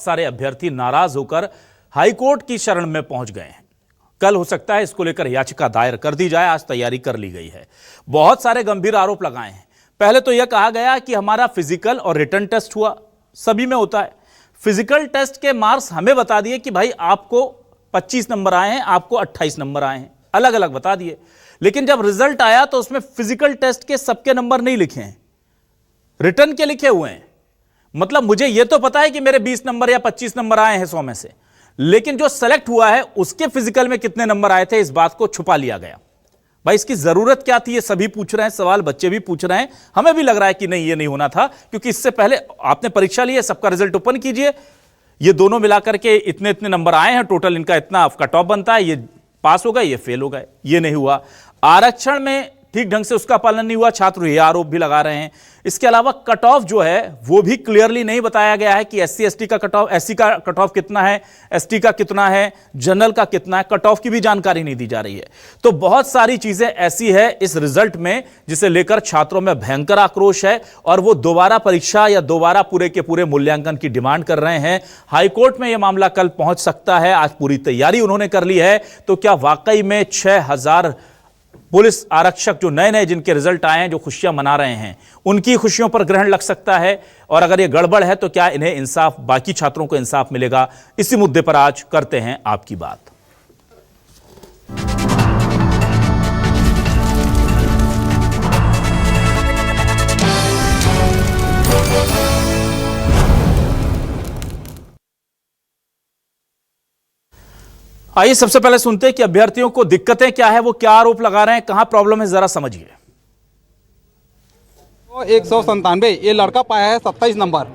सारे अभ्यर्थी नाराज होकर हाईकोर्ट की शरण में पहुंच गए हैं। कल हो सकता है इसको लेकर याचिका दायर कर दी जाए। आज तैयारी कर ली गई है। बहुत सारे गंभीर आरोप लगाए हैं। पहले तो यह कहा गया कि हमारा फिजिकल और रिटन टेस्ट हुआ, सभी में होता है। फिजिकल टेस्ट के मार्क्स हमें बता दिए कि भाई आपको 25 नंबर आए हैं, आपको 28 नंबर आए हैं, अलग अलग बता दिए। लेकिन जब रिजल्ट आया तो उसमें फिजिकल टेस्ट के सबके नंबर नहीं लिखे हैं, रिटन के लिखे हुए हैं। मतलब मुझे यह तो पता है कि मेरे 20 नंबर या 25 नंबर आए हैं 100 में से, लेकिन जो सेलेक्ट हुआ है उसके फिजिकल में कितने नंबर आए थे, इस बात को छुपा लिया गया। भाई इसकी जरूरत क्या थी, ये सभी पूछ रहे हैं सवाल, बच्चे भी पूछ रहे हैं। हमें भी लग रहा है कि नहीं, ये नहीं होना था, क्योंकि इससे पहले आपने परीक्षा ली है, सबका रिजल्ट ओपन कीजिए, ये दोनों मिलाकर के इतने इतने नंबर आए हैं, टोटल इनका इतना कट ऑफ बनता है, ये पास हो गए, ये फेल हो गए। ये नहीं हुआ। आरक्षण में ठीक ढंग से उसका पालन नहीं हुआ, छात्र ये आरोप भी लगा रहे हैं। इसके अलावा कट ऑफ जो है वो भी क्लियरली नहीं बताया गया है कि एससी एसटी का कट ऑफ, एससी का कट ऑफ कितना है, एसटी का कितना है, जनरल का कितना है, कट ऑफ की भी जानकारी नहीं दी जा रही है। तो बहुत सारी चीजें ऐसी है इस रिजल्ट में जिसे लेकर छात्रों में भयंकर आक्रोश है और वो दोबारा परीक्षा या दोबारा पूरे के पूरे मूल्यांकन की डिमांड कर रहे हैं। हाईकोर्ट में यह मामला कल पहुंच सकता है। आज पूरी तैयारी उन्होंने कर ली है। तो क्या वाकई में 6000 पुलिस आरक्षक जो नए नए जिनके रिजल्ट आए हैं, जो खुशियां मना रहे हैं, उनकी खुशियों पर ग्रहण लग सकता है? और अगर यह गड़बड़ है तो क्या इन्हें इंसाफ, बाकी छात्रों को इंसाफ मिलेगा? इसी मुद्दे पर आज करते हैं आपकी बात। आइए सबसे पहले सुनते हैं कि अभ्यर्थियों को दिक्कतें क्या है, वो क्या आरोप लगा रहे हैं, कहां प्रॉब्लम है, जरा समझिए। 197, ये लड़का पाया है 27 नंबर,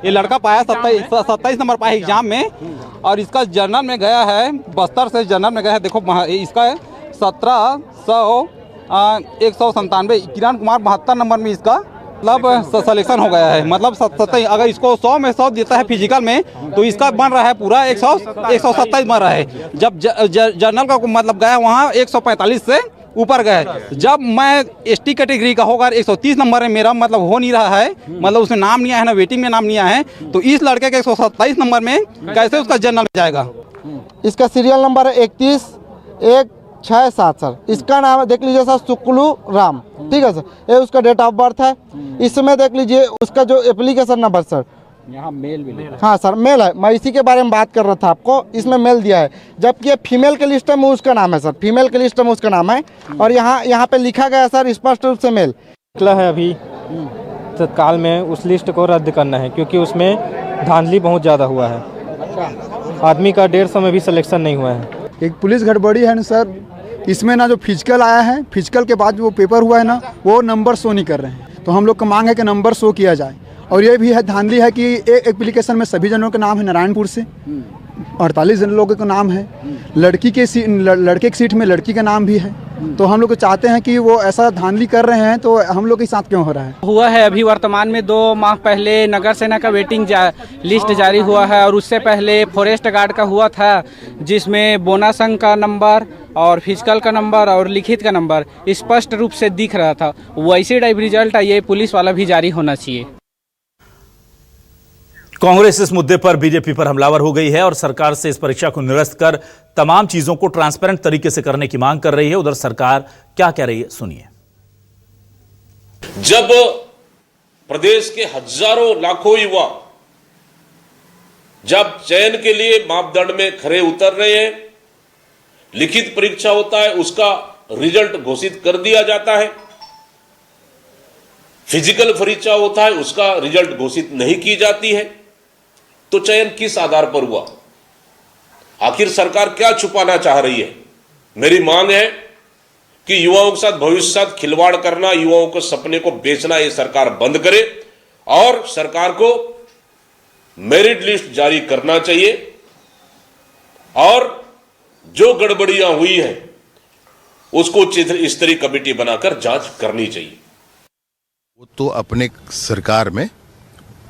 ये लड़का पाया 27 नंबर पाया एग्जाम में, और इसका जनरल में गया है, बस्तर से जनरल में गया है। देखो इसका है 197, किरण कुमार 72 नंबर में इसका मतलब सिलेक्शन हो गया है। मतलब 27, अगर इसको 100 में 100 देता है फिजिकल में, तो इसका बन रहा है पूरा 127 बन रहा है। जब जनरल का मतलब गया वहाँ 145 से ऊपर गए। जब मैं एसटी कैटेगरी का होगा 130 नंबर है मेरा, मतलब हो नहीं रहा है, मतलब उसमें नाम नहीं आया है ना, वेटिंग में नाम नहीं आया है, तो इस लड़के के 127 नंबर में कैसे उसका जनरल में जाएगा? इसका सीरियल नंबर है 31-167 सर। इसका नाम है, देख लीजिए सर, शुक्लू राम, ठीक है सर। ये उसका डेट ऑफ बर्थ है। इसमें देख लीजिए उसका जो एप्लीकेशन नंबर सर, यहाँ मेल भी है। हाँ सर, मेल है। मैं इसी के बारे में बात कर रहा था आपको, इसमें मेल दिया है, जबकि फीमेल के लिस्ट में उसका नाम है सर, फीमेल के लिस्ट में उसका नाम है। और यहाँ पे लिखा गया है सर स्पष्ट रूप से मेल निकला है। अभी तत्काल में उस लिस्ट को रद्द करना है, क्योंकि उसमें धांधली बहुत ज़्यादा हुआ है। आदमी का 150 में भी सिलेक्शन नहीं हुआ है। एक पुलिस गड़बड़ी है ना सर, इसमें ना जो फिजिकल आया है, फिजिकल के बाद जो पेपर हुआ है ना, वो नंबर शो नहीं कर रहे हैं। तो हम लोग का मांग है कि नंबर शो किया जाए। और ये भी है, धांधली है कि एक एप्लीकेशन में सभी जनों के नाम है नारायणपुर से, 48 जन लोगों का नाम है, लड़के की सीट में लड़की का नाम भी है। तो हम लोग चाहते हैं कि वो ऐसा धांधली कर रहे हैं, तो हम लोग के साथ क्यों हो रहा है? हुआ है अभी वर्तमान में 2 माह पहले नगर सेना का वेटिंग लिस्ट जारी हुआ है, और उससे पहले फॉरेस्ट गार्ड का हुआ था, जिसमें बोनस अंक का नंबर और फिजिकल का नंबर और लिखित का नंबर स्पष्ट रूप से दिख रहा था। वैसे टाइप रिजल्ट ये पुलिस वाला भी जारी होना चाहिए। कांग्रेस इस मुद्दे पर बीजेपी पर हमलावर हो गई है और सरकार से इस परीक्षा को निरस्त कर तमाम चीजों को ट्रांसपेरेंट तरीके से करने की मांग कर रही है। उधर सरकार क्या कह रही है, सुनिए। जब प्रदेश के हजारों लाखों युवा जब चयन के लिए मापदंड में खरे उतर रहे हैं, लिखित परीक्षा होता है, उसका रिजल्ट घोषित कर दिया जाता है, फिजिकल परीक्षा होता है, उसका रिजल्ट घोषित नहीं की जाती है, तो चयन किस आधार पर हुआ? आखिर सरकार क्या छुपाना चाह रही है? मेरी मांग है कि युवाओं के साथ, भविष्य के साथ खिलवाड़ करना, युवाओं के सपने को बेचना, ये सरकार बंद करे और सरकार को मेरिट लिस्ट जारी करना चाहिए और जो गड़बड़ियां हुई हैं उसको स्तरीय कमेटी बनाकर जांच करनी चाहिए। वो तो अपने सरकार में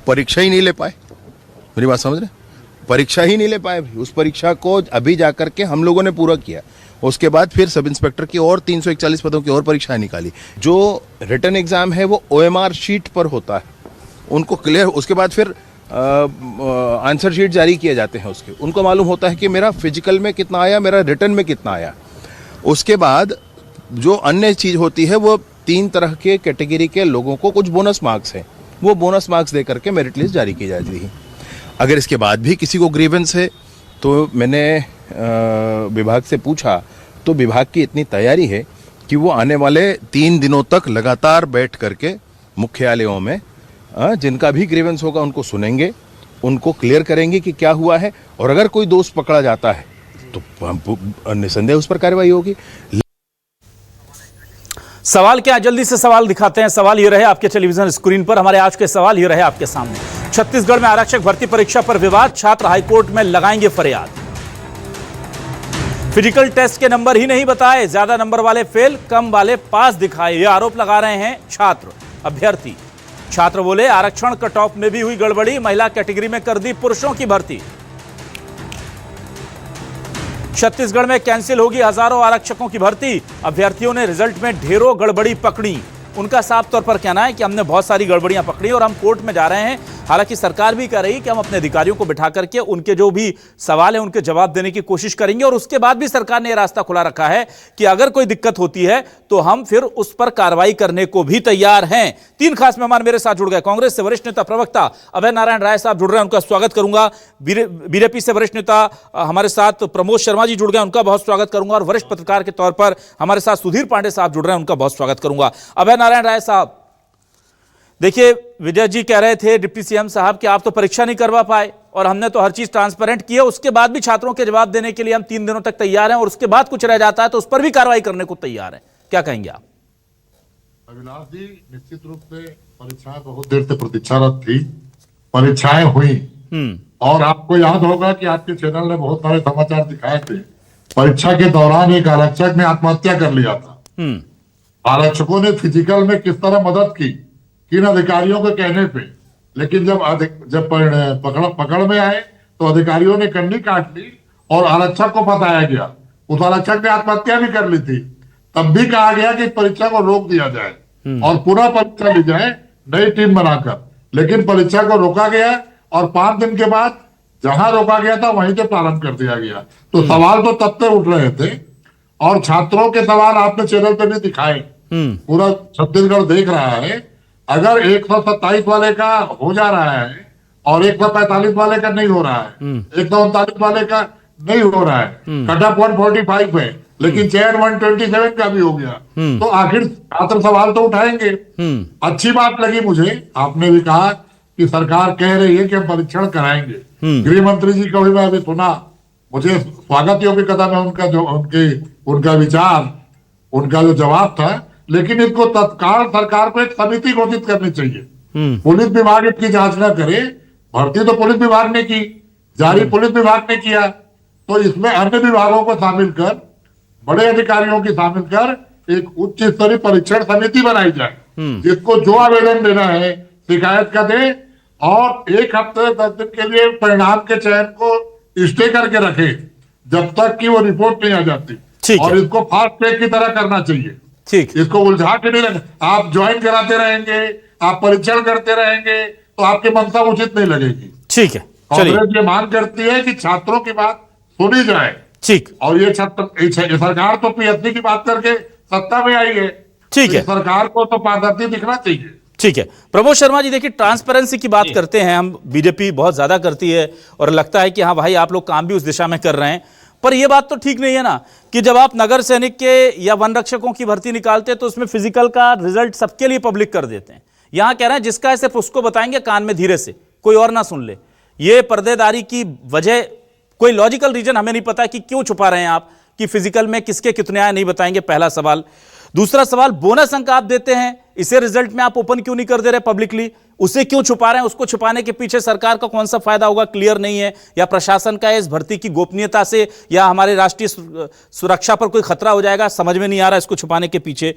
परीक्षा ही नहीं ले पाए, मेरी बात समझ रहे? परीक्षा ही नहीं ले पाए। उस परीक्षा को अभी जाकर के हम लोगों ने पूरा किया, उसके बाद फिर सब इंस्पेक्टर की और 341 पदों की और परीक्षाएं निकाली। जो रिटन एग्जाम है वो OMR शीट पर होता है, उनको क्लियर, उसके बाद फिर आंसर शीट जारी किए जाते हैं उसके, उनको मालूम होता है कि मेरा फिजिकल में कितना आया, मेरा रिटर्न में कितना आया। उसके बाद जो अन्य चीज़ होती है वो 3 तरह के कैटेगरी के लोगों को कुछ बोनस मार्क्स हैं, वो बोनस मार्क्स दे करके मेरिट लिस्ट जारी की जाती है। अगर इसके बाद भी किसी को ग्रीवेंस है तो मैंने विभाग से पूछा, तो विभाग की इतनी तैयारी है कि वो आने वाले 3 दिनों तक लगातार बैठ करके मुख्यालयों में जिनका भी ग्रीवेंस होगा उनको सुनेंगे, उनको क्लियर करेंगे कि क्या हुआ है, और अगर कोई दोष पकड़ा जाता है तो निसंदेह उस पर कार्रवाई होगी। सवाल क्या, जल्दी से सवाल दिखाते हैं। सवाल ये रहे आपके टेलीविजन स्क्रीन पर, हमारे आज के सवाल ये रहे आपके सामने। छत्तीसगढ़ में आरक्षक भर्ती परीक्षा पर विवाद, छात्र हाईकोर्ट में लगाएंगे फरियाद। फिजिकल टेस्ट के नंबर ही नहीं बताए, ज्यादा नंबर वाले फेल, कम वाले पास दिखाए, ये आरोप लगा रहे हैं छात्र अभ्यर्थी। छात्र बोले आरक्षण कट ऑफ में भी हुई गड़बड़ी, महिला कैटेगरी में कर दी पुरुषों की भर्ती। छत्तीसगढ़ में कैंसिल होगी हजारों आरक्षकों की भर्ती, अभ्यर्थियों ने रिजल्ट में ढेरों गड़बड़ी पकड़ी। उनका साफ तौर पर कहना है कि हमने बहुत सारी गड़बड़ियां पकड़ी और हम कोर्ट में जा रहे हैं। हालांकि सरकार भी कह रही है कि हम अपने अधिकारियों को बिठा करके उनके जो भी सवाल है उनके जवाब देने की कोशिश करेंगे, और उसके बाद भी सरकार ने यह रास्ता खुला रखा है कि अगर कोई दिक्कत होती है तो हम फिर उस पर कार्रवाई करने को भी तैयार हैं। 3 खास मेहमान मेरे साथ जुड़ गए। कांग्रेस से वरिष्ठ नेता प्रवक्ता अभय नारायण राय साहब जुड़ रहे हैं, उनका स्वागत करूंगा। बीजेपी से वरिष्ठ नेता हमारे साथ प्रमोद शर्मा जी जुड़ गए, उनका बहुत स्वागत करूंगा। और वरिष्ठ पत्रकार के तौर पर हमारे साथ सुधीर पांडे साहब जुड़ रहे हैं, उनका बहुत स्वागत करूंगा। अभय नारायण राय साहब, देखिए विजय जी कह रहे थे डिप्टी सीएम साहब कि आप तो परीक्षा नहीं करवा पाए और हमने तो हर चीज ट्रांसपेरेंट की है, उसके बाद भी छात्रों के जवाब देने के लिए हम 3 दिनों तक तैयार हैं, और उसके बाद कुछ रह जाता है तो उस पर भी कार्रवाई करने को तैयार है। क्या कहेंगे आप? अविनाश जी, निश्चित रूप से परीक्षाएं बहुत देर से प्रतीक्षारत थी, परीक्षाएं हुई, और आपको याद होगा कि आपके चैनल ने बहुत सारे समाचार दिखाए थे। परीक्षा के दौरान एक आरक्षक ने आत्महत्या कर लिया था। आरक्षकों ने फिजिकल में किस तरह मदद की किन अधिकारियों के कहने पे, लेकिन जब पकड़ में आए तो अधिकारियों ने कंडी काट ली और आरक्षक को बताया गया। उस आरक्षक ने आत्महत्या भी कर ली थी, तब भी कहा गया कि परीक्षा को रोक दिया जाए और पुनः परीक्षा ली जाए नई टीम बनाकर, लेकिन परीक्षा को रोका गया और 5 दिन के बाद जहां रोका गया था वहीं से प्रारंभ कर दिया गया। तो सवाल तो तब तक उठ रहे थे, और छात्रों के सवाल आपने चैनल पर भी दिखाए, पूरा छत्तीसगढ़ देख रहा है। अगर 127 वाले का हो जा रहा है और 145 वाले का नहीं हो रहा है, 139 वाले का नहीं हो रहा है, कट ऑफ 145 है, लेकिन चयन 127 का भी हो गया, तो आखिर छात्र सवाल तो उठाएंगे। अच्छी बात लगी मुझे, आपने भी कहा कि सरकार कह रही है कि हम परीक्षण कराएंगे। गृह मंत्री जी का भी मैं अभी सुना, मुझे स्वागत योग्य कदम है उनका विचार, उनका जो जवाब था, लेकिन इसको तत्काल सरकार को एक समिति घोषित करनी चाहिए। पुलिस विभाग इसकी जांच न करे, भर्ती तो पुलिस विभाग ने की, जारी पुलिस विभाग ने किया, तो इसमें अन्य विभागों को शामिल कर, बड़े अधिकारियों की शामिल कर एक उच्च स्तरीय परीक्षण समिति बनाई जाए, जिसको जो आवेदन देना है शिकायत का दे, और 1 हफ्ते 10 दिन के लिए परिणाम के चयन को स्टे करके रखे जब तक कि वो रिपोर्ट नहीं आ जाती, और इसको फास्ट ट्रैक की तरह करना चाहिए। ठीक, इसको उलझा के नहीं लगे, आप ज्वाइन कराते रहेंगे, आप परीक्षण करते रहेंगे, तो आपकी मंशा उचित नहीं लगेगी। ठीक है, चलिए। कांग्रेस ये मांग करती है कि छात्रों की बात सुनी जाए। ठीक, और ये सरकार तो पीएससी की बात करके सत्ता में आई है। ठीक है, सरकार को तो पारदर्शी दिखना चाहिए। ठीक है। प्रमोद शर्मा जी, देखिए ट्रांसपेरेंसी की बात करते हैं हम, बीजेपी बहुत ज्यादा करती है और लगता है कि हाँ भाई आप लोग काम भी उस दिशा में कर रहे हैं, पर यह बात तो ठीक नहीं है ना कि जब आप नगर सैनिक के या वन रक्षकों की भर्ती निकालते हैं तो उसमें फिजिकल का रिजल्ट सबके लिए पब्लिक कर देते हैं। यहां कह रहे हैं जिसका है सिर्फ उसको बताएंगे कान में धीरे से, कोई और ना सुन ले। ये पर्देदारी की वजह, कोई लॉजिकल रीजन हमें नहीं पता कि क्यों छुपा रहे हैं आप कि फिजिकल में किसके कितने आए नहीं बताएंगे, पहला सवाल। दूसरा सवाल, बोनस अंक आप देते हैं, इसे रिजल्ट में आप ओपन क्यों नहीं कर दे रहे पब्लिकली, उसे क्यों छुपा रहे हैं? उसको छुपाने के पीछे सरकार का कौन सा फायदा होगा, क्लियर नहीं है, या प्रशासन का इस भर्ती की गोपनीयता से या हमारे राष्ट्रीय सुरक्षा पर कोई खतरा हो जाएगा, समझ में नहीं आ रहा इसको छुपाने के पीछे।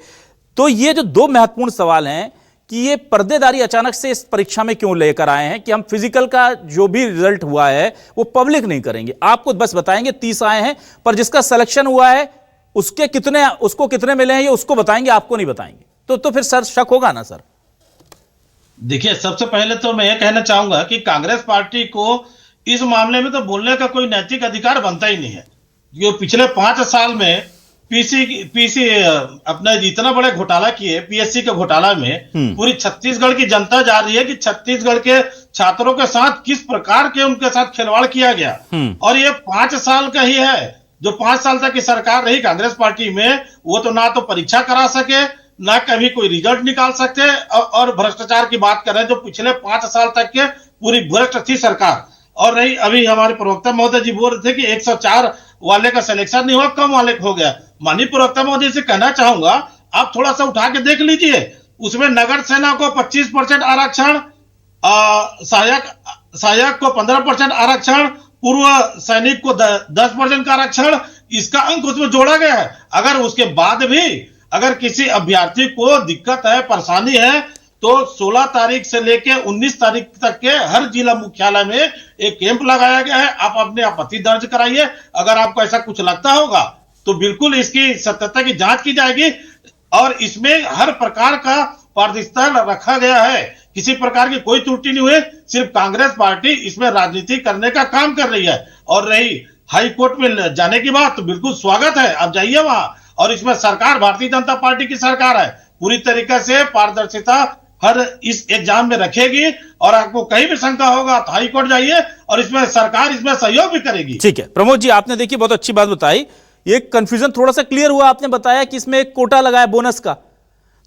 तो ये जो 2 महत्वपूर्ण सवाल हैं कि ये पर्देदारी अचानक से इस परीक्षा में क्यों लेकर आए हैं कि हम फिजिकल का जो भी रिजल्ट हुआ है वो पब्लिक नहीं करेंगे, आपको बस बताएंगे 30 आए हैं, पर जिसका सिलेक्शन हुआ है उसको कितने मिले हैं ये उसको बताएंगे, आपको नहीं बताएंगे। तो फिर सर शक होगा ना सर? देखिए, सबसे पहले तो मैं ये कहना चाहूंगा कि कांग्रेस पार्टी को इस मामले में तो बोलने का कोई नैतिक अधिकार बनता ही नहीं है। जो पिछले 5 साल में पीसी अपने इतना बड़े घोटाला किए, पीएससी के घोटाला में पूरी छत्तीसगढ़ की जनता जा रही है कि छत्तीसगढ़ के छात्रों के साथ किस प्रकार के उनके साथ खिलवाड़ किया गया। और ये 5 साल का ही है। जो 5 साल तक की सरकार रही कांग्रेस पार्टी में, वो तो ना तो परीक्षा करा सके, ना कभी कोई रिजल्ट निकाल सकते, और भ्रष्टाचार की बात कर रहे हैं जो पिछले 5 साल तक के पूरी भ्रष्ट थी सरकार। और नहीं, अभी हमारे प्रवक्ता महोदय जी बोल रहे थे कि 104 वाले का सिलेक्शन नहीं हुआ, कम वाले हो गया। माननीय प्रवक्ता महोदय से कहना चाहूंगा, आप थोड़ा सा उठा के देख लीजिए, उसमें नगर सेना को 25% आरक्षण, सहायक को 15% आरक्षण, पूर्व सैनिक को 10% का आरक्षण, इसका अंक उसमें जोड़ा गया है। अगर उसके बाद भी अगर किसी अभ्यर्थी को दिक्कत है, परेशानी है, तो 16 तारीख से लेके 19 तारीख तक के हर जिला मुख्यालय में एक कैंप लगाया गया है। आप अपने आपत्ति दर्ज कराइए। अगर आपको ऐसा कुछ लगता होगा तो बिल्कुल इसकी सत्यता की जांच की जाएगी, और इसमें हर प्रकार का पारदर्शिता रखा गया है। किसी प्रकार की कोई त्रुटि नहीं हुई। सिर्फ कांग्रेस पार्टी इसमें राजनीति करने का काम कर रही है। और रही हाई कोर्ट में जाने की बात, तो बिल्कुल स्वागत है, आप जाइए वहां। और इसमें सरकार भारतीय जनता पार्टी की सरकार है, पूरी तरीके से पारदर्शिता हर इस एग्जाम में रखेगी। और आपको कहीं भी शंका होगा तो हाई कोर्ट जाइए, और इसमें सरकार इसमें सहयोग भी करेगी। ठीक है प्रमोद जी, आपने देखिए बहुत अच्छी बात बताई। ये कंफ्यूजन थोड़ा सा क्लियर हुआ। आपने बताया कि इसमें एक कोटा लगाया बोनस का,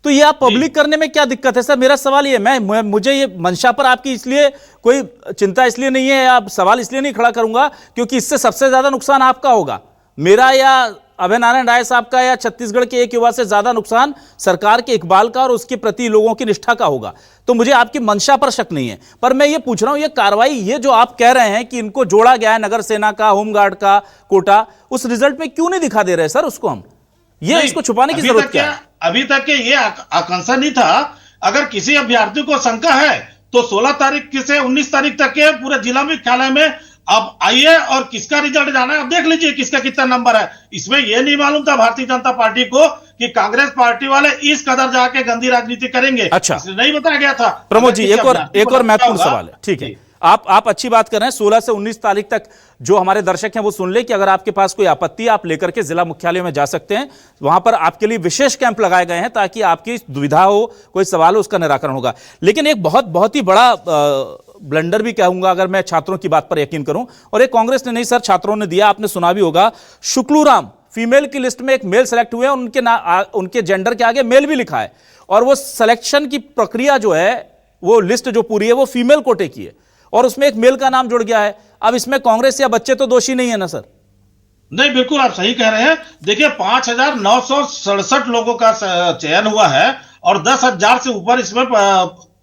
तो ये आप पब्लिक करने में क्या दिक्कत है सर? मेरा सवाल ये, मुझे ये मंशा पर आपकी इसलिए कोई चिंता इसलिए नहीं है, आप सवाल इसलिए नहीं खड़ा करूंगा क्योंकि इससे सबसे ज्यादा नुकसान आपका होगा, मेरा या अभय नारायण राय साहब का या छत्तीसगढ़ के एक युवा से ज्यादा नुकसान सरकार के इकबाल का और उसके प्रति लोगों की निष्ठा का होगा। तो मुझे आपकी मंशा पर शक नहीं है, पर मैं ये पूछ रहा हूं, ये कार्रवाई, ये जो आप कह रहे हैं कि इनको जोड़ा गया है नगर सेना का, होमगार्ड का कोटा, उस रिजल्ट में क्यों नहीं दिखा दे रहे सर उसको? हम ये इसको छुपाने की जरूरत क्या है? अभी तक के ये आकांक्षा नहीं था। अगर किसी अभ्यर्थी को शंका है तो 16 तारीख से 19 तारीख तक के पूरे जिला मुख्यालय में अब आइए, और किसका रिजल्ट जाना है आप देख लीजिए, किसका कितना नंबर है। इसमें यह नहीं मालूम था भारतीय जनता पार्टी को कि कांग्रेस पार्टी वाले इस कदर जाके गंदी राजनीति करेंगे। अच्छा, नहीं बताया गया था। प्रमोद जी, एक और महत्वपूर्ण सवाल है। ठीक है, आप अच्छी बात कर रहे हैं। 16 से 19 तारीख तक जो हमारे दर्शक हैं वो सुन ले कि अगर आपके पास कोई आपत्ति आप लेकर के जिला मुख्यालय में जा सकते हैं। वहां पर आपके लिए विशेष कैंप लगाए गए हैं ताकि आपकी दुविधा हो, कोई सवाल हो, उसका निराकरण होगा। लेकिन एक बहुत ही बड़ा ब्लंडर भी कहूंगा अगर मैं छात्रों की बात पर यकीन करूं, और एक कांग्रेस ने नहीं सर, छात्रों ने दिया, आपने सुना भी होगा। शुक्लूराम फीमेल की लिस्ट में एक मेल सेलेक्ट हुए, उनके जेंडर के आगे मेल भी लिखा है, और वो सिलेक्शन की प्रक्रिया जो है, वो लिस्ट जो पूरी है वो फीमेल कोटे की है, और उसमें एक मेल का नाम जुड़ गया है। अब इसमें कांग्रेस या बच्चे तो दोषी नहीं है ना सर? नहीं, बिल्कुल आप सही कह रहे हैं। देखिए, 5,967 लोगों का चयन हुआ है, और 10,000 से ऊपर इसमें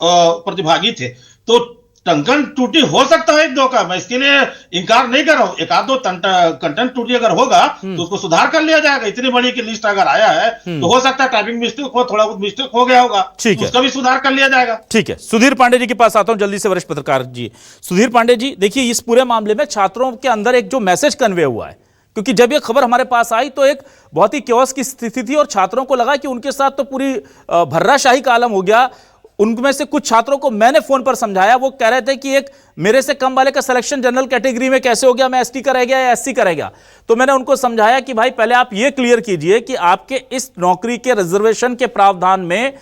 प्रतिभागी थे। तो टंकन टूटी हो सकता है एक दो का, मैं इसके लिए इनकार नहीं कर रहा हूं। एक आध दो कंटेंट टूटी अगर होगा तो उसको सुधार कर लिया जाएगा। इतनी बड़ी की लिस्ट अगर आया है तो हो सकता है टाइपिंग मिस्टेक हो, थोड़ा बहुत मिस्टेक हो गया होगा, ठीक है, उसका भी सुधार कर लिया जाएगा। ठीक है, सुधीर पांडे जी के पास आता हूं जल्दी से, वरिष्ठ पत्रकार जी। सुधीर पांडे जी, देखिए इस पूरे मामले में छात्रों के अंदर एक जो मैसेज कन्वे हुआ है, क्योंकि जब ये खबर हमारे पास आई तो एक बहुत ही क्योस की स्थिति थी, और छात्रों को लगा कि उनके साथ तो पूरी भर्राशाही का आलम हो गया। उनमें से कुछ छात्रों को मैंने फोन पर समझाया, वो कह रहे थे कि एक मेरे से कम वाले का सिलेक्शन जनरल कैटेगरी में कैसे हो गया, मैं एसटी का रह गया या एससी का रह गया। तो मैंने उनको समझाया कि भाई पहले आप ये क्लियर कीजिए कि आपके इस नौकरी के रिजर्वेशन के प्रावधान में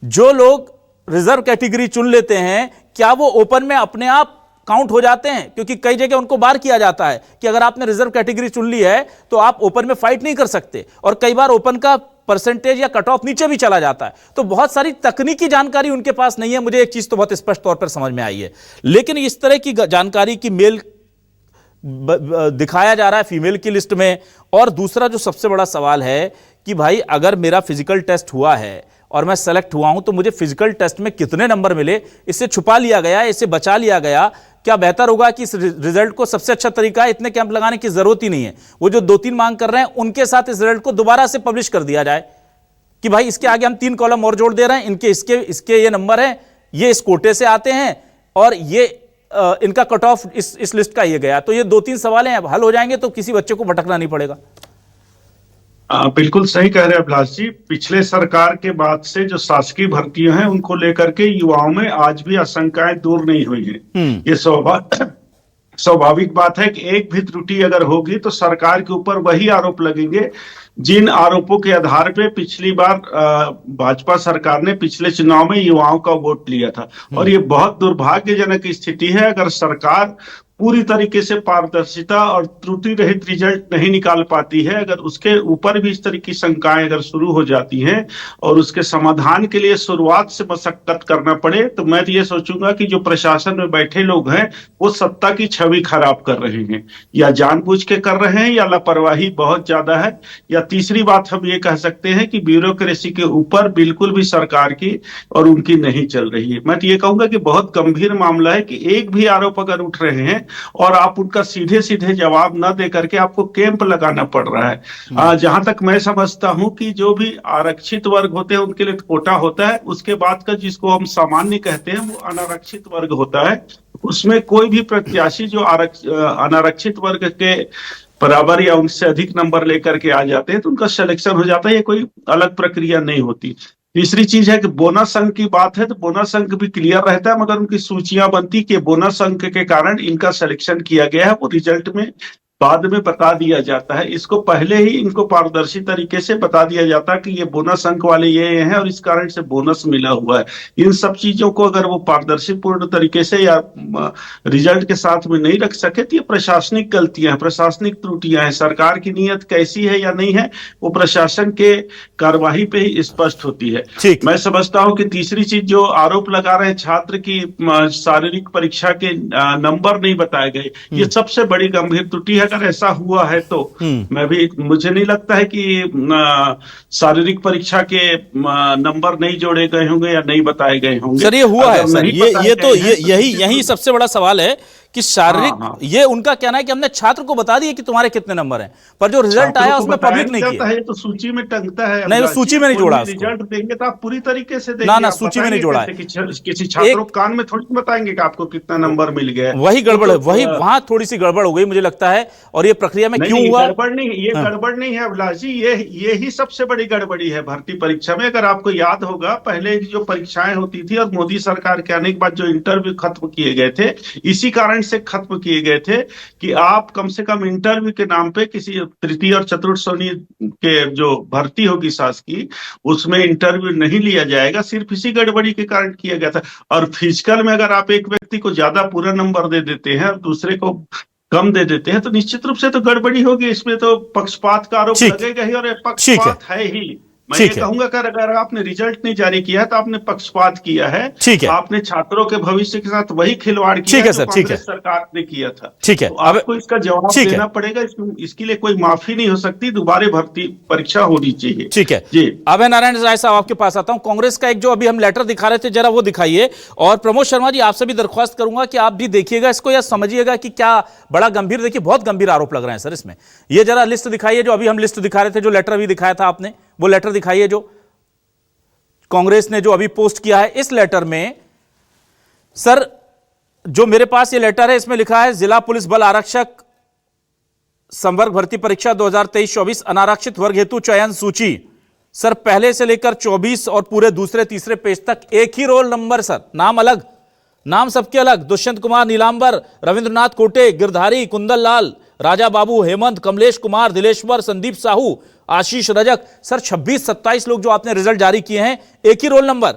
जो लोग रिजर्व कैटेगरी चुन लेते हैं, क्या वो ओपन में अपने आप काउंट हो जाते हैं? क्योंकि कई जगह उनको बार किया जाता है कि अगर आपने रिजर्व कैटेगरी चुन ली है तो आप ओपन में फाइट नहीं कर सकते, और कई बार ओपन का परसेंटेज या कट ऑफ नीचे भी चला जाता है। तो बहुत सारी तकनीकी जानकारी उनके पास नहीं है। मुझे एक चीज तो बहुत स्पष्ट तौर पर समझ में आई है, लेकिन इस तरह की जानकारी की मेल दिखाया जा रहा है फीमेल की लिस्ट में। और दूसरा जो सबसे बड़ा सवाल है कि भाई अगर मेरा फिजिकल टेस्ट हुआ है और मैं सेलेक्ट हुआ हूं तो मुझे फिजिकल टेस्ट में कितने नंबर मिले, इससे छुपा लिया गया, इससे बचा लिया गया। क्या बेहतर होगा कि इस रिजल्ट को, सबसे अच्छा तरीका है इतने कैंप लगाने की जरूरत ही नहीं है, वो जो 2-3 मांग कर रहे हैं उनके साथ इस रिजल्ट को दोबारा से पब्लिश कर दिया जाए कि भाई इसके आगे हम 3 कॉलम और जोड़ दे रहे हैं, इसके ये नंबर है, ये इस कोटे से आते हैं, और ये इनका कट ऑफ इस लिस्ट का ये गया। तो ये 2-3 सवाल हैं, हल हो जाएंगे तो किसी बच्चे को भटकना नहीं पड़ेगा। बिल्कुल सही कह रहे हैं अभिलाष जी। पिछले सरकार के बाद से जो शासकीय भर्तियां हैं उनको लेकर के युवाओं में आज भी आशंकाएं दूर नहीं हुई हैं। ये स्वाभाविक बात है कि एक भी त्रुटि अगर होगी तो सरकार के ऊपर वही आरोप लगेंगे जिन आरोपों के आधार पे पिछली बार भाजपा सरकार ने पिछले चुनाव में युवाओं का वोट लिया था। और ये बहुत दुर्भाग्यजनक स्थिति है अगर सरकार पूरी तरीके से पारदर्शिता और त्रुटि रहित रिजल्ट नहीं निकाल पाती है, अगर उसके ऊपर भी इस तरह की शंकाएं अगर शुरू हो जाती हैं और उसके समाधान के लिए शुरुआत से मशक्कत करना पड़े, तो मैं तो ये सोचूंगा कि जो प्रशासन में बैठे लोग हैं वो सत्ता की छवि खराब कर रहे हैं, या जानबूझ के कर रहे हैं या लापरवाही बहुत ज्यादा है। या तीसरी बात हम ये कह सकते हैं कि ब्यूरोक्रेसी के ऊपर बिल्कुल भी सरकार की और उनकी नहीं चल रही है। मैं तो ये कहूंगा कि बहुत गंभीर मामला है कि एक भी आरोप अगर उठ रहे हैं और आप उनका सीधे सीधे जवाब न दे करके आपको कैंप लगाना पड़ रहा है। जहां तक मैं समझता हूं कि जो भी आरक्षित वर्ग होते हैं उनके लिए कोटा होता है, उसके बाद का जिसको हम सामान्य कहते हैं वो अनारक्षित वर्ग होता है। उसमें कोई भी प्रत्याशी जो अनारक्षित वर्ग के बराबर या उनसे अधिक नंबर लेकर के आ जाते हैं तो उनका सिलेक्शन हो जाता है, ये कोई अलग प्रक्रिया नहीं होती। तीसरी चीज है कि बोनस अंक की बात है तो बोनस अंक भी क्लियर रहता है, मगर उनकी सूचियां बनती कि बोनस अंक के कारण इनका सिलेक्शन किया गया है, वो रिजल्ट में बाद में बता दिया जाता है। इसको पहले ही इनको पारदर्शी तरीके से बता दिया जाता है कि ये बोनस अंक वाले ये हैं और इस कारण से बोनस मिला हुआ है। इन सब चीजों को अगर वो पारदर्शी पूर्ण तरीके से या रिजल्ट के साथ में नहीं रख सके तो ये प्रशासनिक गलतियां हैं, प्रशासनिक त्रुटियां हैं। सरकार की नीयत कैसी है या नहीं है वो प्रशासन के कार्यवाही पे ही स्पष्ट होती है। मैं समझता हूँ कि तीसरी चीज जो आरोप लगा रहे हैं छात्र की शारीरिक परीक्षा के नंबर नहीं बताए गए, ये सबसे बड़ी गंभीर त्रुटि है। अगर ऐसा हुआ है तो मुझे नहीं लगता है कि शारीरिक परीक्षा के नंबर नहीं जोड़े गए होंगे या नहीं बताए गए होंगे। सर ये हुआ है सर, ये तो यही सबसे बड़ा सवाल है कि शारीरिक ये उनका कहना है कि हमने छात्र को बता दिया कि तुम्हारे कितने नंबर हैं, पर जो रिजल्ट आया उसमें पब्लिक नहीं किया है। तो सूची में टंगता है, नहीं वो सूची में नहीं जोड़ा। रिजल्ट देंगे तो आप पूरी तरीके से ना सूची में नहीं जोड़ा है। किसी छात्रों को कान में थोड़ी बताएंगे कि आपको कितना नंबर मिल गया। वही गड़बड़ है, वही वहां थोड़ी सी गड़बड़ हो गई मुझे लगता है। और ये प्रक्रिया में क्यों हुआ? गड़बड़ नहीं, ये गड़बड़ नहीं है अभिलाष जी, ये ही सबसे बड़ी गड़बड़ी है भर्ती परीक्षा में। अगर आपको याद होगा पहले जो परीक्षाएं होती थी और मोदी सरकार के आने के बाद जो इंटरव्यू खत्म किए गए थे, इसी कारण से खत्म किए गए थे कि आप कम से कम इंटरव्यू के नाम पे किसी तृतीय और चतुर्थ श्रेणी के जो भर्ती होगी शासकीय उसमें इंटरव्यू नहीं लिया जाएगा। सिर्फ इसी गड़बड़ी के कारण किया गया था। और फिजिकल में अगर आप एक व्यक्ति को ज्यादा पूरा नंबर दे देते हैं और दूसरे को कम दे देते हैं तो निश्चित रूप से तो गड़बड़ी होगी। इसमें तो पक्षपात का आरोप लगेगा ही, और पक्षपात है ही। मैं ये कहूंगा कि अगर आपने रिजल्ट नहीं जारी किया तो आपने पक्षपात किया है। ठीक है, आपने छात्रों के भविष्य के साथ वही खिलवाड़ किया है जो कांग्रेस सरकार ने किया था। ठीक है, तो आपको इसका जवाब देना पड़ेगा। इसके लिए कोई माफी नहीं हो सकती, दोबारा भर्ती परीक्षा होनी चाहिए। ठीक है जी। अभय नारायण राय साहब आपके पास आता हूं। कांग्रेस का एक जो अभी हम लेटर दिखा रहे थे जरा वो दिखाइए, और प्रमोद शर्मा जी आपसे भी दरख्वास्त करूंगा कि आप भी देखिएगा इसको या समझिएगा कि क्या बड़ा गंभीर, देखिए बहुत गंभीर आरोप लग रहे हैं सर इसमें। ये जरा लिस्ट दिखाइए, जो अभी हम लिस्ट दिखा रहे थे, जो लेटर अभी दिखाया था आपने, वो लेटर दिखाइए जो कांग्रेस ने जो अभी पोस्ट किया है। इस लेटर में सर जो मेरे पास ये लेटर है इसमें लिखा है जिला पुलिस बल आरक्षक संवर्ग भर्ती परीक्षा 2023-24 अनारक्षित वर्ग हेतु चयन सूची। सर पहले से लेकर 24 और पूरे दूसरे तीसरे पेज तक एक ही रोल नंबर सर, नाम अलग, नाम सबके अलग। दुष्यंत कुमार, नीलांबर, रविंद्रनाथ कोटे, गिरधारी, कुंदन लाल, राजा बाबू, हेमंत, कमलेश कुमार, दिलेश्वर, संदीप साहू, आशीष रजक। सर 26-27 लोग जो आपने रिजल्ट जारी किए हैं, एक ही रोल नंबर।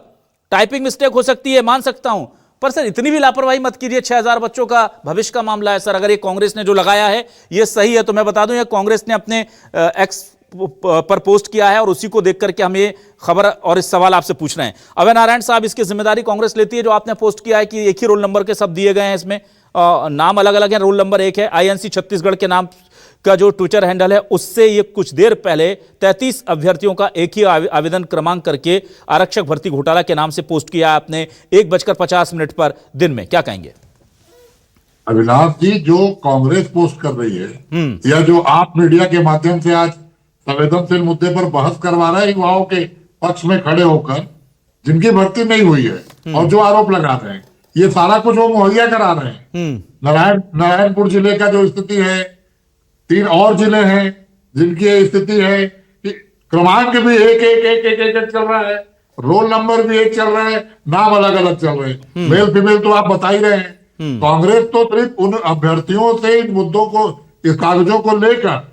टाइपिंग मिस्टेक हो सकती है, मान सकता हूं, पर सर इतनी भी लापरवाही मत कीजिए। 6000 बच्चों का भविष्य का मामला है सर। अगर ये कांग्रेस ने जो लगाया है ये सही है तो मैं बता दूं ये कांग्रेस ने अपने एक्स पर पोस्ट किया है और उसी को देख करके हम ये खबर और इस सवाल आपसे पूछ रहे हैं। अभय नारायण साहब इसकी जिम्मेदारी कांग्रेस लेती है जो आपने पोस्ट किया है कि एक ही रोल नंबर के सब दिए गए हैं, इसमें नाम अलग अलग है, रोल नंबर एक है। आईएनसी छत्तीसगढ़ के नाम का जो ट्विटर हैंडल है उससे ये कुछ देर पहले 33 अभ्यर्थियों का एक ही आवेदन क्रमांक करके आरक्षक भर्ती घोटाला के नाम से पोस्ट किया आपने 1:50 पर दिन में। क्या कहेंगे? अविनाश जी, जो कांग्रेस पोस्ट कर रही है या जो आप मीडिया के माध्यम से आज संवेदनशील मुद्दे पर बहस करवा रहे हैं युवाओं के पक्ष में खड़े होकर, जिनकी भर्ती नहीं हुई है और जो आरोप लगा रहे हैं, ये सारा कुछ वो मुहैया करा रहे हैं। नारायणपुर जिले का जो स्थिति है, 3 और जिले हैं जिनकी स्थिति है कि क्रमांक भी एक एक एक एक एक, एक चल रहा है, रोल नंबर भी एक चल रहा है, नाम अलग अलग चल रहे हैं, मेल फीमेल तो आप बता ही रहे हैं। कांग्रेस तो सिर्फ उन अभ्यर्थियों से इन मुद्दों को, इस कागजों को लेकर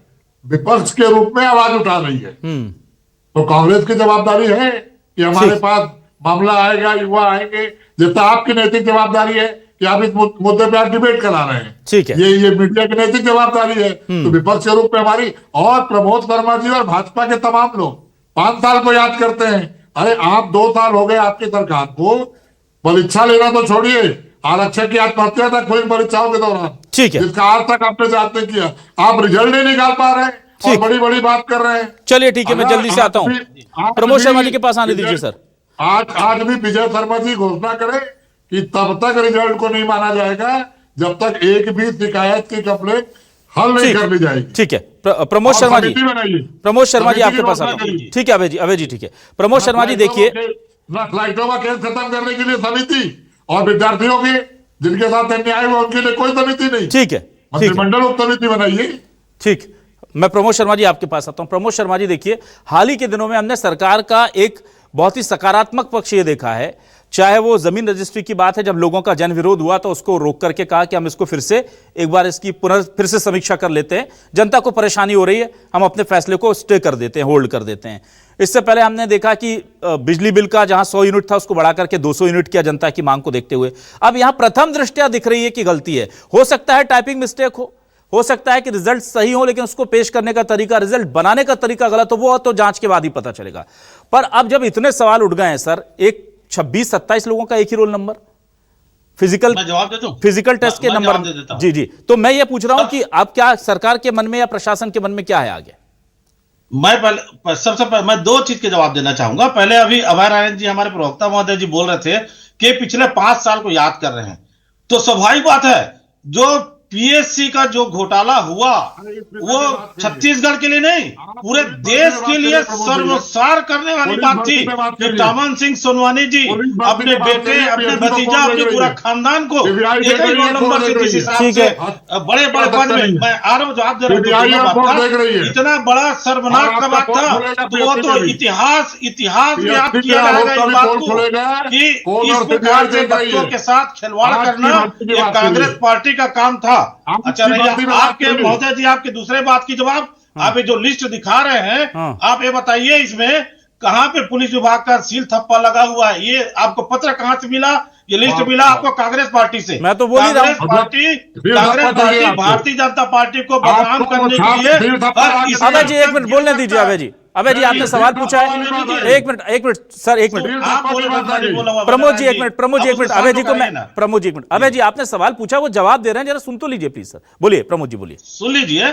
विपक्ष के रूप में आवाज उठा रही है। तो कांग्रेस की जवाबदारी है कि हमारे पास मामला आएगा, युवा आएंगे, जैसा आपकी नैतिक जवाबदारी है कि आप इस मुद्दे पे आप डिबेट करा रहे हैं। ठीक है, ये मीडिया की नैतिक जवाबदारी है। तो विपक्ष के रूप में हमारी, और प्रमोद वर्मा जी और भाजपा के तमाम लोग 5 साल को याद करते हैं। अरे आप 2 साल हो गए आपकी सरकार को, परीक्षा लेना तो छोड़िए, आरक्षण की आत्महत्या तक हुई परीक्षाओं के दौरान, ठीक है, जिसका आज तक आपने जांच नहीं किया। आप रिजल्ट नहीं निकाल पा रहे हैं और बड़ी बड़ी बात कर रहे हैं। चलिए ठीक है, मैं जल्दी से आता हूं। प्रमोद शर्मा जी के पास आने दीजिए सर। आज भी विजय शर्मा जी घोषणा करें कि तब तक रिजल्ट को नहीं माना जाएगा जब तक एक भी शिकायत की कंप्लेंट हल नहीं कर ली जाएगी। ठीक है, प्रमोद शर्मा जी, प्रमोद शर्मा जी आपके पास आता हूं। ठीक है अभय जी ठीक है। प्रमोद शर्मा जी देखिए, फ्लाइटों का केस खत्म करने के लिए समिति, और विद्यार्थियों के जिनके साथ अन्याय हुआ उनके लिए कोई समिति नहीं। ठीक है, मंत्रिमंडल उप समिति बनाइए। ठीक, मैं प्रमोद शर्मा जी आपके पास आता हूं। प्रमोद शर्मा जी देखिए, हाल ही के दिनों में हमने सरकार का एक बहुत ही सकारात्मक पक्ष ये देखा है, चाहे वो जमीन रजिस्ट्री की बात है, जब लोगों का जन विरोध हुआ तो उसको रोक करके कहा कि हम इसको फिर से एक बार इसकी फिर से समीक्षा कर लेते हैं, जनता को परेशानी हो रही है, हम अपने फैसले को स्टे कर देते हैं, होल्ड कर देते हैं। इससे पहले हमने देखा कि बिजली बिल का जहां 100 यूनिट था उसको बढ़ा करके 200 यूनिट किया जनता की मांग को देखते हुए। अब यहां प्रथम दृष्टया दिख रही है कि गलती है, हो सकता है टाइपिंग मिस्टेक हो सकता है कि रिजल्ट सही हो, लेकिन उसको पेश करने का तरीका, रिजल्ट बनाने का तरीका गलत हो, वो तो जांच के बाद ही पता चलेगा। पर अब जब इतने सवाल उठ गए हैं सर, एक 26-27 लोगों का एक ही रोल नंबर, फिजिकल टेस्ट के नंबर, जी, तो मैं ये पूछ रहा हूं कि अब क्या सरकार के मन में या प्रशासन के मन में क्या है आगे? मैं पहले सबसे पहले मैं 2 चीज के जवाब देना चाहूंगा। पहले अभी अभय नारायण जी हमारे प्रवक्ता महोदय जी बोल रहे थे कि पिछले 5 साल को याद कर रहे हैं, तो स्वाभाविक बात है जो पीएससी का जो घोटाला हुआ वो छत्तीसगढ़ के लिए नहीं, पूरे देश के लिए सर्वसार करने वाली बात थी कि टामन सिंह सोनवानी जी अपने बेटे, अपने भतीजा, अपने पूरा खानदान को एक ही रोल नंबर से जिस हिसाब से बड़े बड़े पद में, मैं आ रहा हूं जवाब दे रहा हूं, इतना बड़ा सर्वनाश का बात था, तो वो तो इतिहास याद किया जाएगा इस बात को कि इस प्रकार से बच्चों के साथ खिलवाड़ करना ये कांग्रेस पार्टी का काम था। अच्छा रहिए आपके महोदय जी, आपके दूसरे बात की जवाब, आप ये जो लिस्ट दिखा रहे हैं, आप ये बताइए इसमें कहां पे पुलिस विभाग का सील थप्पा लगा हुआ है? ये आपको पत्र कहां से मिला? ये लिस्ट मिला आपको कांग्रेस पार्टी से। मैं तो बोल ही रहा हूं, कांग्रेस पार्टी भारतीय जनता पार्टी को बदनाम करने के लिए। अभय जी एक मिनट बोलने दीजिए। अभय जी आपने सवाल पूछा है, एक मिनट सर, एक मिनट प्रमोद जी एक मिनट अभय जी को मैं, प्रमोद जी एक मिनट, अभय जी आपने सवाल पूछा, वो जवाब दे रहे हैं, जरा सुन तो लीजिए प्लीज सर। बोलिए प्रमोद जी, बोलिए। सुन लीजिए,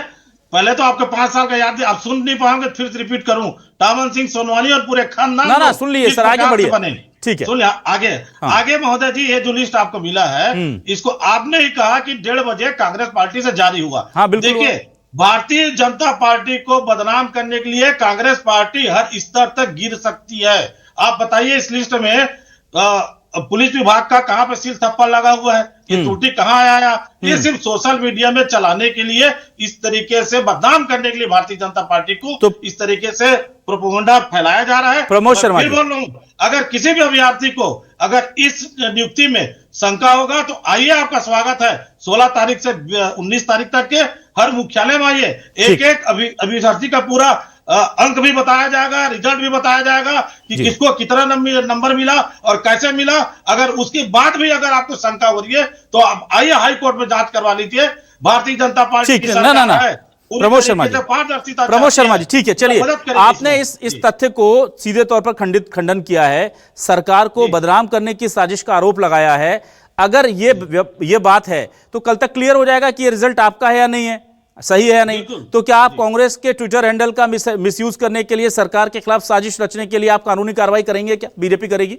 पहले तो आपके 5 साल का याद, आप सुन नहीं पाएंगे, फिर से रिपीट करूं, टामन सिंह सोनवानी और पूरे खानदान ना सुन लीजिए सर, आगे बढ़िए। ठीक है, सुन आगे महोदय जी, ये जो लिस्ट आपको मिला है, इसको आपने ही कहा कि 1:30 बजे कांग्रेस पार्टी से जारी हुआ। हाँ बिल्कुल। देखिए, भारतीय जनता पार्टी को बदनाम करने के लिए कांग्रेस पार्टी हर स्तर तक गिर सकती है। आप बताइए इस लिस्ट में पुलिस विभाग का कहां पे सील थप्पा लगा हुआ है? ये त्रुटि कहां आया? ये सिर्फ सोशल मीडिया में चलाने के लिए, इस तरीके से बदनाम करने के लिए भारतीय जनता पार्टी को तो इस तरीके से प्रोपेगेंडा फैलाया जा रहा है। प्रमोद शर्मा जी, बोल रहा हूं, अगर किसी भी अभ्यर्थी को अगर इस नियुक्ति में शंका होगा तो आइए, आपका स्वागत है। 16 तारीख से 19 तारीख तक के हर मुख्यालय में आइए, एक अभ्यर्थी का पूरा अंक भी बताया जाएगा, रिजल्ट भी बताया जाएगा कि किसको कितना नंबर मिला और कैसे मिला। अगर उसके बाद भी अगर आपको शंका हो रही है तो आप आइए, हाई कोर्ट में जांच करवा लीजिए। भारतीय जनता पार्टी की सरकार है। प्रमोद शर्मा जी ठीक है, चलिए आपने इस तथ्य को सीधे तौर पर खंडन किया है, सरकार को बदनाम करने की साजिश का आरोप लगाया है। अगर ये बात है तो कल तक क्लियर हो जाएगा कि ये रिजल्ट आपका है या नहीं है, सही है या नहीं। तो क्या आप कांग्रेस के ट्विटर हैंडल का मिसयूज करने के लिए, सरकार के खिलाफ साजिश रचने के लिए आप कानूनी कार्रवाई करेंगे? क्या बीजेपी करेगी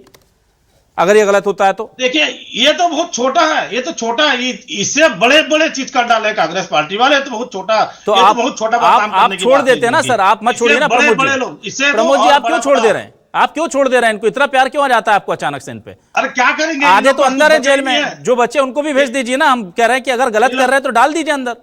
अगर ये गलत होता है तो? देखिए, ये तो बहुत छोटा है, ये तो छोटा है, इससे बड़े बड़े चीज कर डाले कांग्रेस पार्टी वाले, तो बहुत छोटा, तो आप बहुत छोटा आप छोड़ देते हैं ना सर, आप मत छोड़िए ना प्रमोद जी, आप क्यों छोड़ दे रहे हैं? आप क्यों छोड़ दे रहे हैं इनको? इतना प्यार क्यों आ जाता है आपको अचानक से इन पे? अरे क्या करेंगे, आधे तो अंदर है जेल में, जो बच्चे उनको भी भेज दीजिए ना। हम कह रहे हैं कि अगर गलत कर रहे हैं तो डाल दीजिए अंदर।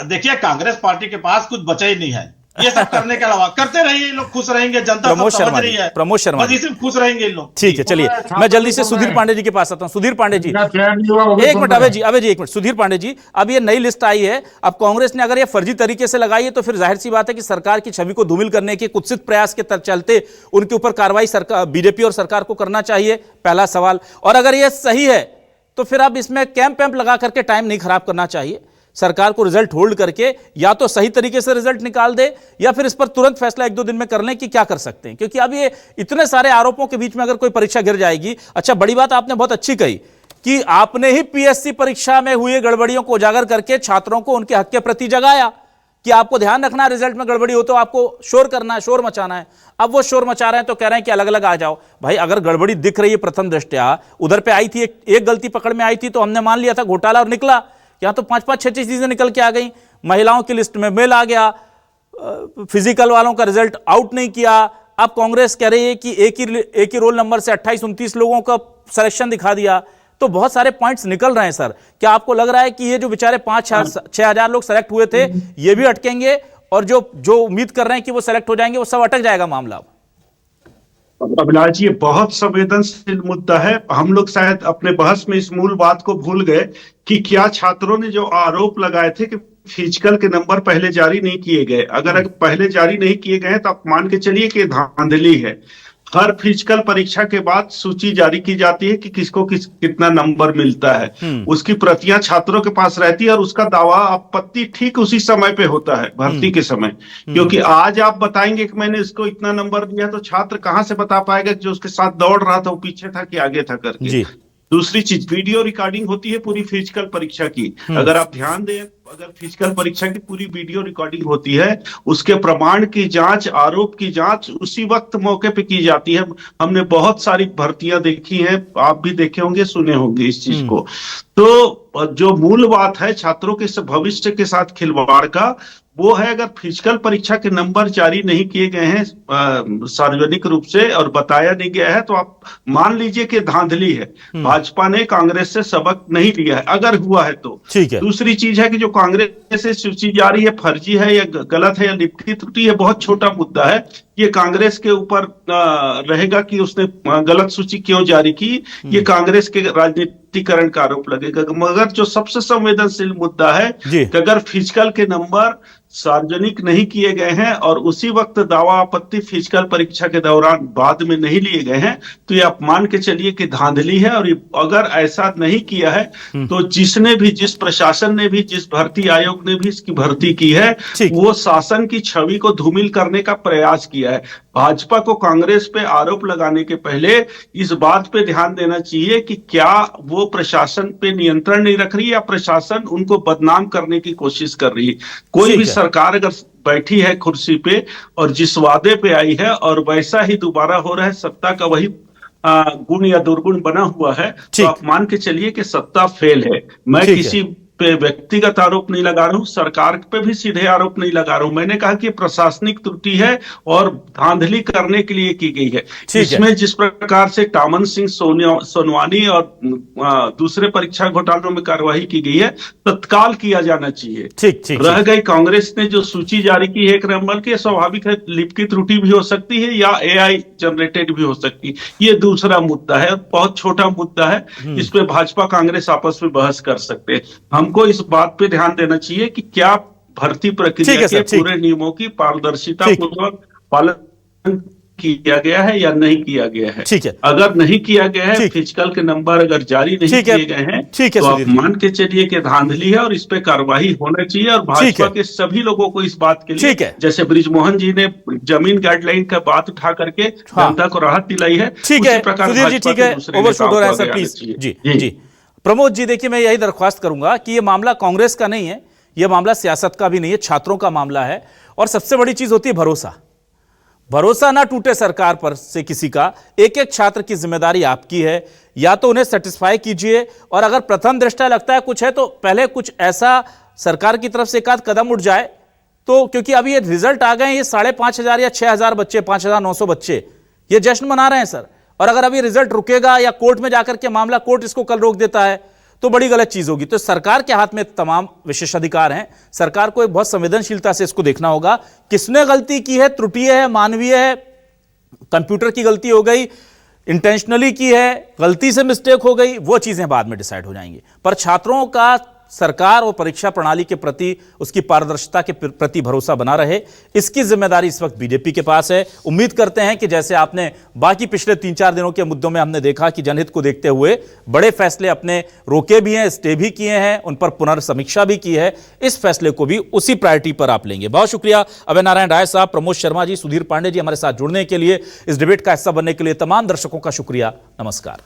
देखिए, कांग्रेस पार्टी के पास कुछ बचा ही नहीं है। ये सब करने के अलावा करते रहिए, लोग खुश रहेंगे, जनता सब समझ रही है, प्रमोद शर्मा बस इसी में खुश रहेंगे लोग। ठीक है, चलिए मैं जल्दी से सुधीर पांडे जी के पास आता हूं। सुधीर पांडे जी, एक मिनट, अभय जी एक मिनट। सुधीर पांडे जी, अब ये नई लिस्ट आई है, अब कांग्रेस ने अगर ये फर्जी तरीके से लगाई है तो फिर जाहिर सी बात है कि सरकार की छवि को धूमिल करने के कुत्सित प्रयास के चलते उनके ऊपर कार्रवाई सरकार, बीजेपी और सरकार को करना चाहिए, पहला सवाल। और अगर ये सही है तो फिर अब इसमें कैंप लगा करके टाइम नहीं खराब करना चाहिए, सरकार को रिजल्ट होल्ड करके या तो सही तरीके से रिजल्ट निकाल दे या फिर इस पर तुरंत फैसला 1-2 दिन में कर लें कि क्या कर सकते हैं, क्योंकि अब ये इतने सारे आरोपों के बीच में अगर कोई परीक्षा गिर जाएगी। अच्छा, बड़ी बात आपने बहुत अच्छी कही कि आपने ही पीएससी परीक्षा में हुए गड़बड़ियों को उजागर करके छात्रों को उनके हक के प्रति जगाया कि आपको ध्यान रखना है, रिजल्ट में गड़बड़ी हो तो आपको शोर करना है, शोर मचाना है। अब वो शोर मचा रहे हैं तो कह रहे हैं कि अलग अलग आ जाओ। भाई अगर गड़बड़ी दिख रही है प्रथम दृष्टया, उधर पे आई थी एक गलती पकड़ में आई थी तो हमने मान लिया था घोटाला और निकला। यहां तो 5-5, 6-6 चीजें निकल के आ गई। महिलाओं की लिस्ट में मेल आ गया, फिजिकल वालों का रिजल्ट आउट नहीं किया। अब कांग्रेस कह रही है कि एक ही रोल नंबर से 28-29 लोगों का सिलेक्शन दिखा दिया। तो बहुत सारे पॉइंट्स निकल रहे हैं सर। क्या आपको लग रहा है कि ये जो बेचारे 5-6 लोग सेलेक्ट हुए थे ये भी अटकेंगे और जो उम्मीद कर रहे हैं कि वो सेलेक्ट हो जाएंगे वो सब अटक जाएगा मामला? अभिलाष जी, ये बहुत संवेदनशील मुद्दा है। हम लोग शायद अपने बहस में इस मूल बात को भूल गए कि क्या छात्रों ने जो आरोप लगाए थे कि फिजिकल के नंबर पहले जारी नहीं किए गए, अगर पहले जारी नहीं किए गए तो आप मान के चलिए कि धांधली है। हर फिजिकल परीक्षा के बाद सूची जारी की जाती है कि किसको कितना नंबर मिलता है, उसकी प्रतियां छात्रों के पास रहती है और उसका दावा आपत्ति ठीक उसी समय पे होता है, भर्ती के समय। क्योंकि आज आप बताएंगे कि मैंने इसको इतना नंबर दिया तो छात्र कहाँ से बता पाएगा जो उसके साथ दौड़ रहा था वो पीछे था कि आगे था करके। दूसरी चीज, वीडियो रिकॉर्डिंग होती है पूरी फिजिकल परीक्षा की। अगर आप ध्यान दें, अगर फिजिकल परीक्षा की पूरी वीडियो रिकॉर्डिंग होती है, उसके प्रमाण की जांच, आरोप की जांच उसी वक्त मौके पे की जाती है। हमने बहुत सारी भर्तियां देखी हैं, आप भी देखे होंगे, सुने होंगे इस चीज को। तो जो मूल बात है छात्रों के भविष्य के साथ खिलवाड़ का, वो है अगर फिजिकल परीक्षा के नंबर जारी नहीं किए गए हैं सार्वजनिक रूप से और बताया नहीं गया है तो आप मान लीजिए कि धांधली है। भाजपा ने कांग्रेस से सबक नहीं लिया है, अगर हुआ है तो। ठीक है। दूसरी चीज है कि जो कांग्रेस से सूची जारी है फर्जी है या गलत है या लिखित त्रुटि है, बहुत छोटा मुद्दा है। ये कांग्रेस के ऊपर रहेगा कि उसने गलत सूची क्यों जारी की, ये कांग्रेस के राजनीतिकरण का आरोप लगेगा। मगर जो सबसे संवेदनशील मुद्दा है कि अगर फिजिकल के नंबर सार्वजनिक नहीं किए गए हैं और उसी वक्त दावा आपत्ति फिजिकल परीक्षा के दौरान बाद में नहीं लिए गए हैं तो ये आप मान के चलिए कि धांधली है। और अगर ऐसा नहीं किया है तो जिसने भी, जिस प्रशासन ने भी, जिस भर्ती आयोग ने भी इसकी भर्ती की है वो शासन की छवि को धूमिल करने का प्रयास किया है। भाजपा को कांग्रेस पे आरोप लगाने के पहले इस बात पे ध्यान देना चाहिए कि क्या वो प्रशासन पे नियंत्रण नहीं रख रही या प्रशासन उनको बदनाम करने की कोशिश कर रही है। कोई भी सरकार अगर बैठी है कुर्सी पे और जिस वादे पे आई है और वैसा ही दोबारा हो रहा है, सत्ता का वही गुण या दुर्गुण बना हुआ है, तो आप मान के चलिए कि सत्ता फेल है। मैं किसी पे व्यक्तिगत आरोप नहीं लगा रहा हूं, सरकार पे भी सीधे आरोप नहीं लगा रहा हूं। मैंने कहा कि प्रशासनिक त्रुटि है और धांधली करने के लिए की गई है। इसमें जिस प्रकार से टामन सिंह सोनवानी और दूसरे परीक्षा घोटालों में कार्रवाई की गई है, तत्काल किया जाना चाहिए। रह गई कांग्रेस ने जो सूची जारी की है 1 नंबर की, स्वाभाविक है लिपि त्रुटि भी हो सकती है या AI जनरेटेड भी हो सकती है। ये दूसरा मुद्दा है, बहुत छोटा मुद्दा है, इस पे भाजपा कांग्रेस आपस में बहस कर सकते हैं। हमको इस बात पे ध्यान देना चाहिए कि क्या भर्ती प्रक्रिया के पूरे नियमों की पारदर्शिता पूर्वक पालन किया गया है या नहीं किया गया है। ठीक है। अगर नहीं किया गया है, फिजिकल के नंबर अगर जारी नहीं किए गए हैं तो आप मान के चलिए कि धांधली है और इस पे कार्रवाई होना चाहिए। और भाजपा के सभी लोगों को इस बात के लिए, जैसे बृजमोहन जी ने जमीन गाइडलाइन का बात उठा करके जनता को राहत दिलाई है, उसी प्रकार जी प्रमोद जी, देखिए मैं यही दरख्वास्त करूंगा कि ये मामला कांग्रेस का नहीं है, ये मामला सियासत का भी नहीं है, छात्रों का मामला है। और सबसे बड़ी चीज होती है भरोसा। भरोसा ना टूटे सरकार पर से किसी का। एक एक छात्र की जिम्मेदारी आपकी है, या तो उन्हें सेटिस्फाई कीजिए और अगर प्रथम दृष्टया लगता है कुछ है तो पहले कुछ ऐसा सरकार की तरफ से एक आध कदम उठ जाए तो, क्योंकि अभी ये रिजल्ट आ गए, ये 5,500 या 6,000 बच्चे, 5,900 बच्चे ये जश्न मना रहे हैं सर। और अगर अभी रिजल्ट रुकेगा या कोर्ट में जाकर के मामला, कोर्ट इसको कल रोक देता है तो बड़ी गलत चीज होगी। तो सरकार के हाथ में तमाम विशेषाधिकार हैं, सरकार को एक बहुत संवेदनशीलता से इसको देखना होगा, किसने गलती की है, त्रुटि है, मानवीय है, कंप्यूटर की गलती हो गई, इंटेंशनली की है, गलती से मिस्टेक हो गई, वो चीजें बाद में डिसाइड हो जाएंगी। पर छात्रों का सरकार और परीक्षा प्रणाली के प्रति, उसकी पारदर्शिता के प्रति भरोसा बना रहे, इसकी जिम्मेदारी इस वक्त बीजेपी के पास है। उम्मीद करते हैं कि जैसे आपने बाकी पिछले 3-4 दिनों के मुद्दों में हमने देखा कि जनहित को देखते हुए बड़े फैसले अपने रोके भी हैं, स्टे भी किए हैं, उन पर पुनर्समीक्षा भी की है, इस फैसले को भी उसी प्रायोरिटी पर आप लेंगे। बहुत शुक्रिया अभय नारायण राय साहब, प्रमोद शर्मा जी, सुधीर पांडे जी हमारे साथ जुड़ने के लिए, इस डिबेट का हिस्सा बनने के लिए। तमाम दर्शकों का शुक्रिया। नमस्कार।